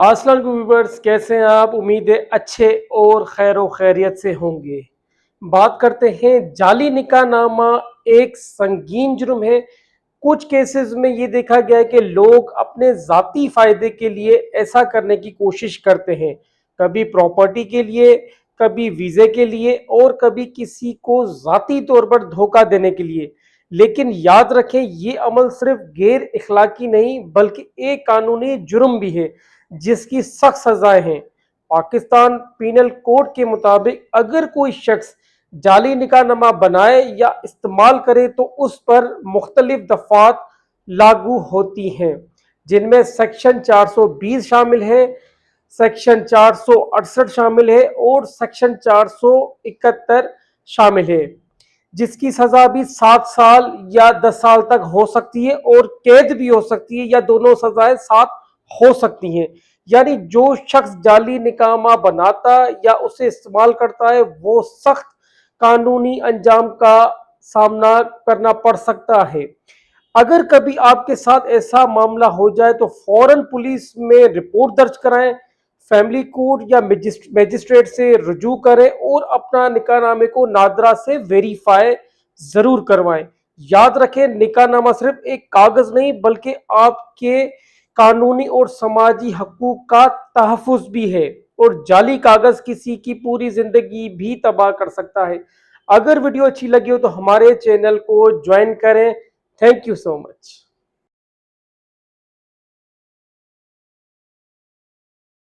अस्सलाम व्यूवर्स, कैसे हैं आप? उम्मीद है अच्छे और खैर खैरियत से होंगे। बात करते हैं जाली निकाहनामा। एक संगीन जुर्म है। कुछ केसेस में ये देखा गया है कि लोग अपने जाती फायदे के लिए ऐसा करने की कोशिश करते हैं, कभी प्रॉपर्टी के लिए, कभी वीजे के लिए और कभी किसी को जाती तौर पर धोखा देने के लिए। लेकिन याद रखें, ये अमल सिर्फ गैर इखलाकी नहीं बल्कि एक कानूनी जुर्म भी है जिसकी सख्त सजाएं हैं। पाकिस्तान पीनल कोड के मुताबिक अगर कोई शख्स जाली निकाहनामा बनाए या इस्तेमाल करे तो उस पर मुख्तलिफ दफात लागू होती हैं, जिनमें सेक्शन 420 शामिल है, सेक्शन 468 शामिल है और सेक्शन 471 शामिल है, जिसकी सजा भी 7 साल या 10 साल तक हो सकती है और कैद भी हो सकती है या दोनों सजाएं साथ हो सकती हैं। यानी जो शख्स जाली निकामा बनाता या उसे इस्तेमाल करता है वो सख्त कानूनी अंजाम का सामना करना पड़ सकता है। अगर कभी आपके साथ ऐसा मामला हो जाए तो फौरन पुलिस में रिपोर्ट दर्ज कराएं, फैमिली कोर्ट या मजिस्ट्रेट से रुजू करें और अपना निकाहनामे को नादरा से वेरीफाई जरूर करवाएं। याद रखें, निकाहनामा सिर्फ एक कागज नहीं बल्कि आपके कानूनी और समाजी हकूक का तहफ़्फ़ुज़ भी है, और जाली कागज किसी की पूरी जिंदगी भी तबाह कर सकता है। अगर वीडियो अच्छी लगी हो तो हमारे चैनल को ज्वाइन करें। Thank you so much.